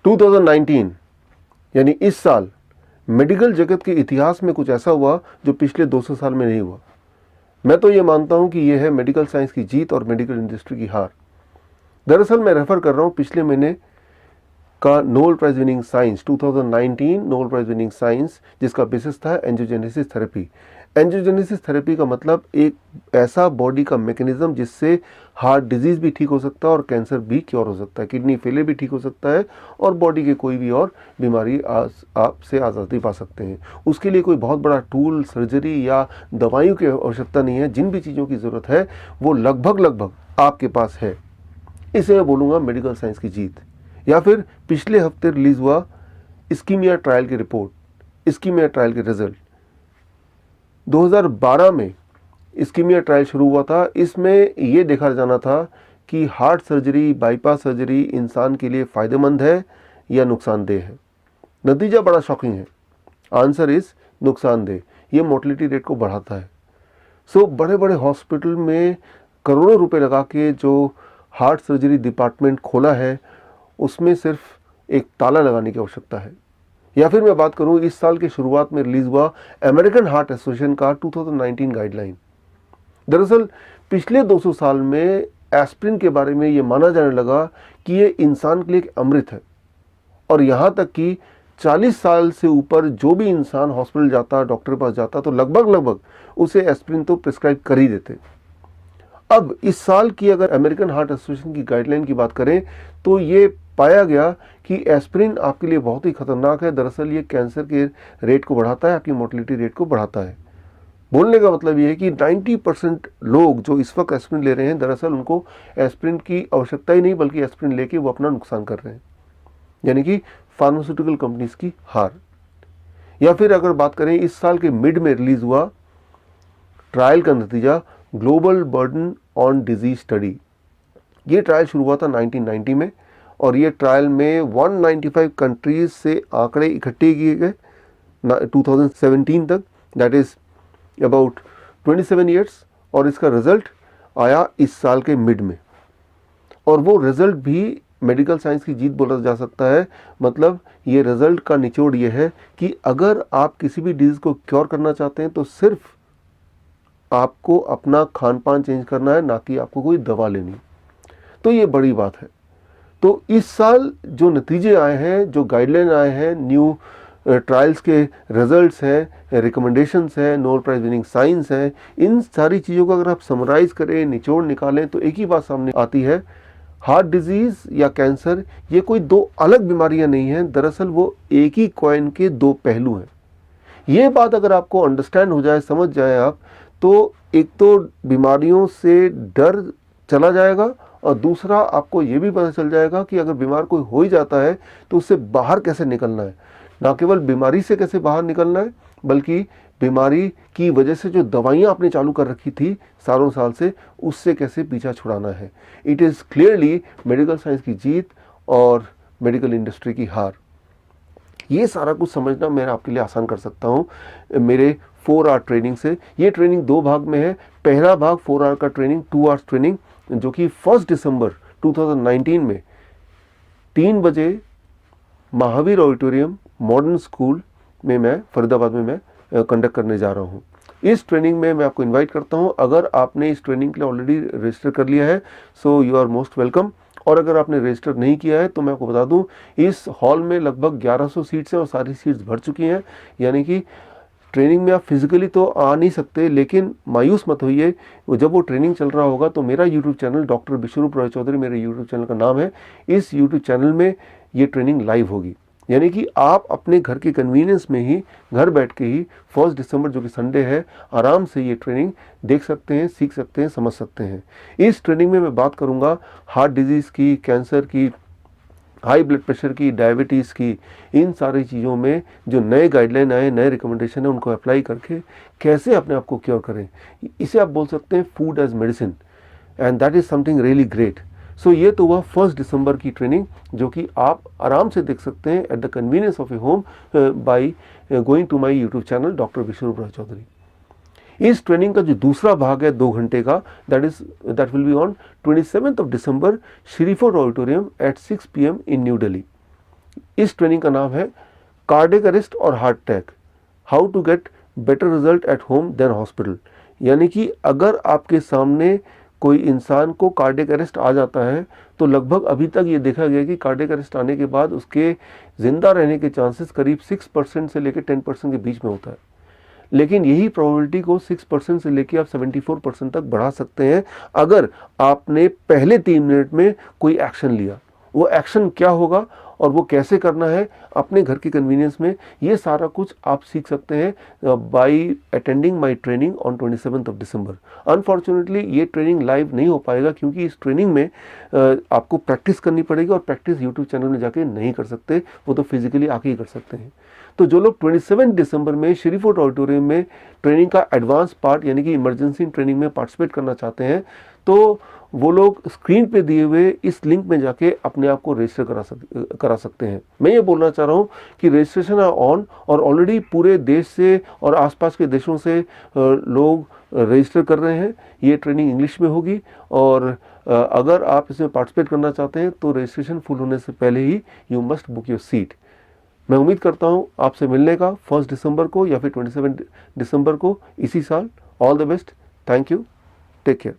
2019 यानी इस साल मेडिकल जगत के इतिहास में कुछ ऐसा हुआ जो पिछले 200 साल में नहीं हुआ। मैं तो ये मानता हूँ कि यह है मेडिकल साइंस की जीत और मेडिकल इंडस्ट्री की हार। दरअसल मैं रेफर कर रहा हूँ पिछले महीने का Nobel prize winning science 2019 Nobel prize winning science, जिसका बेसिस था एंजियोजेनेसिस थेरेपी। एंजियोजेनेसिस थेरेपी का मतलब एक ऐसा बॉडी का मैकेनिज्म जिससे हार्ट डिजीज भी ठीक हो सकता है और कैंसर भी क्योर हो सकता है, किडनी फेलियर भी ठीक हो सकता है और बॉडी के कोई भी और बीमारी आपसे आज़ादी पा सकते हैं। उसके लिए कोई बहुत बड़ा टूल, सर्जरी या दवाइयों की आवश्यकता नहीं है। जिन भी चीज़ों की ज़रूरत है वो लगभग आपके पास है। इसे मैं बोलूँगा मेडिकल साइंस की जीत। या फिर पिछले हफ्ते रिलीज हुआ इस्कीमिया ट्रायल की रिपोर्ट, इस्कीमिया ट्रायल के रिजल्ट। 2012 में इस्कीमिया ट्रायल शुरू हुआ था। इसमें यह देखा जाना था कि हार्ट सर्जरी, बाईपास सर्जरी इंसान के लिए फ़ायदेमंद है या नुकसानदेह है। नतीजा बड़ा शॉकिंग है। आंसर इज नुकसानदेह। ये मोर्टलिटी रेट को बढ़ाता है। सो बड़े बड़े हॉस्पिटल में करोड़ों रुपए लगा के जो हार्ट सर्जरी डिपार्टमेंट खोला है उसमें सिर्फ एक ताला लगाने की आवश्यकता है। या फिर मैं बात करूं इस साल के शुरुआत में रिलीज हुआ अमेरिकन हार्ट एसोसिएशन का 2019 गाइडलाइन। दरअसल पिछले 200 साल में एस्प्रिन के बारे में ये माना जाने लगा कि ये इंसान के लिए एक अमृत है और यहाँ तक कि 40 साल से ऊपर जो भी इंसान हॉस्पिटल जाता, डॉक्टर के पास जाता तो लगभग उसे एस्प्रिन तो प्रिस्क्राइब कर ही देते। अब इस साल की अगर अमेरिकन हार्ट एसोसिएशन की गाइडलाइन की बात करें तो ये पाया गया कि एस्प्रिन आपके लिए बहुत ही खतरनाक है। दरअसल ये कैंसर के रेट को बढ़ाता है, आपकी मोर्टलिटी रेट को बढ़ाता है। बोलने का मतलब ये है कि 90% लोग जो इस वक्त एस्प्रिन ले रहे हैं दरअसल उनको एस्प्रिन की आवश्यकता ही नहीं, बल्कि एस्प्रिन लेके वो अपना नुकसान कर रहे हैं। यानी कि फार्मास्यूटिकल कंपनीज की हार। या फिर अगर बात करें इस साल के मिड में रिलीज हुआ ट्रायल का नतीजा, global burden on disease study. ये ट्रायल शुरू हुआ था 1990 में और ये ट्रायल में 195 कंट्रीज से आंकड़े इकट्ठे किए गए 2017 तक, दैट इज अबाउट 27 ईयर्स। और इसका रिजल्ट आया इस साल के मिड में और वो रिजल्ट भी मेडिकल साइंस की जीत बोला जा सकता है। मतलब ये रिजल्ट का निचोड़ ये है कि अगर आप किसी भी डिजीज को क्योर करना चाहते हैं तो सिर्फ आपको अपना खान पान चेंज करना है, ना कि आपको कोई दवा लेनी। तो ये बड़ी बात है। तो इस साल जो नतीजे आए हैं, जो गाइडलाइन आए हैं, न्यू ट्रायल्स के रिजल्ट्स हैं, रिकमेंडेशंस हैं, नोबेल प्राइज विनिंग साइंस है, इन सारी चीज़ों को अगर आप समराइज करें, निचोड़ निकालें तो एक ही बात सामने आती है, हार्ट डिजीज़ या कैंसर ये कोई दो अलग बीमारियां नहीं हैं। दरअसल वो एक ही कॉइन के दो पहलू हैं। ये बात अगर आपको अंडरस्टैंड हो जाए, समझ जाए आप, तो एक तो बीमारियों से डर चला जाएगा और दूसरा आपको ये भी पता चल जाएगा कि अगर बीमार कोई हो ही जाता है तो उससे बाहर कैसे निकलना है। ना केवल बीमारी से कैसे बाहर निकलना है, बल्कि बीमारी की वजह से जो दवाइयाँ आपने चालू कर रखी थी सालों साल से, उससे कैसे पीछा छुड़ाना है। It is clearly medical science की जीत और मेडिकल इंडस्ट्री की हार। ये सारा कुछ समझना मैं आपके लिए आसान कर सकता हूँ मेरे 4 आवर ट्रेनिंग से। ये ट्रेनिंग 2 भाग में है। पहला भाग 4 आवर का ट्रेनिंग, 2 आवर्स ट्रेनिंग, जो कि 1 दिसंबर 2019 में 3 बजे महावीर ऑडिटोरियम मॉडर्न स्कूल में मैं फरीदाबाद में मैं कंडक्ट करने जा रहा हूँ। इस ट्रेनिंग में मैं आपको इनवाइट करता हूँ। अगर आपने इस ट्रेनिंग के लिए ऑलरेडी रजिस्टर कर लिया है so you are most welcome, और अगर आपने रजिस्टर नहीं किया है तो मैं आपको बता दूं इस हॉल में लगभग 1100 सीट्स हैं और सारी सीट्स भर चुकी हैं। यानी कि ट्रेनिंग में आप फिजिकली तो आ नहीं सकते, लेकिन मायूस मत होइए, जब वो ट्रेनिंग चल रहा होगा तो मेरा YouTube channel doctor Vishwaroop Roy Chaudhary मेरे यूट्यूब चैनल का नाम है, इस यूट्यूब चैनल में ये ट्रेनिंग लाइव होगी। यानी कि आप अपने घर के कन्वीनियंस में ही, घर बैठ के ही 1 दिसंबर जो कि संडे है, आराम से ये ट्रेनिंग देख सकते हैं, सीख सकते हैं, समझ सकते हैं। इस ट्रेनिंग में मैं बात करूंगा हार्ट डिजीज़ की, कैंसर की, हाई ब्लड प्रेशर की, डायबिटीज़ की, इन सारी चीज़ों में जो नए गाइडलाइन आए, नए रिकमेंडेशन है, उनको अप्लाई करके कैसे अपने आप को क्योर करें। इसे आप बोल सकते हैं food as medicine, and that is something really great. So ये तो हुआ 1 दिसंबर की ट्रेनिंग, जो कि आप आराम से देख सकते हैं at the convenience of a home by going to my YouTube channel doctor Vishwaroop Roy Chaudhary. इस ट्रेनिंग का जो दूसरा भाग है 2 घंटे का, that will be on 27th of December, Sirifort auditorium at 6 PM in New Delhi. इस ट्रेनिंग का नाम है कार्डियक अरेस्ट और heart attack, how to get better result at home than hospital. यानी कि अगर आपके सामने कोई इंसान को कार्डियक अरेस्ट आ जाता है तो लगभग अभी तक ये देखा गया कि कार्डियक अरेस्ट आने के बाद उसके ज़िंदा रहने के चांसेस करीब 6% से लेकर 10% के बीच में होता है, लेकिन यही प्रोबेबिलिटी को 6% से लेकर आप 74% तक बढ़ा सकते हैं अगर आपने पहले 3 मिनट में कोई एक्शन लिया। वो एक्शन क्या होगा और वो कैसे करना है अपने घर के कन्वीनियंस में, ये सारा कुछ आप सीख सकते हैं by attending my training on 27 December. Unfortunately ये ट्रेनिंग लाइव नहीं हो पाएगा क्योंकि इस ट्रेनिंग में आपको प्रैक्टिस करनी पड़ेगी और प्रैक्टिस यूट्यूब चैनल में जाके नहीं कर सकते, वो तो फिजिकली आके ही कर सकते हैं। तो जो लोग 27 दिसंबर में श्री फोर्ट ऑडिटोरियम में ट्रेनिंग का एडवांस पार्ट यानी कि इमरजेंसी ट्रेनिंग में पार्टिसिपेट करना चाहते हैं तो वो लोग स्क्रीन पे दिए हुए इस लिंक में जाके अपने आप को रजिस्टर करा सकते हैं। मैं ये बोलना चाह रहा हूँ कि रजिस्ट्रेशन है ऑन और ऑलरेडी पूरे देश से और आसपास के देशों से लोग रजिस्टर कर रहे हैं। ये ट्रेनिंग इंग्लिश में होगी और अगर आप इसमें पार्टिसिपेट करना चाहते हैं तो रजिस्ट्रेशन फुल होने से पहले ही you must book your seat. मैं उम्मीद करता हूँ आपसे मिलने का 1 दिसंबर को या फिर 27 दिसंबर को इसी साल। All the best, thank you, take care.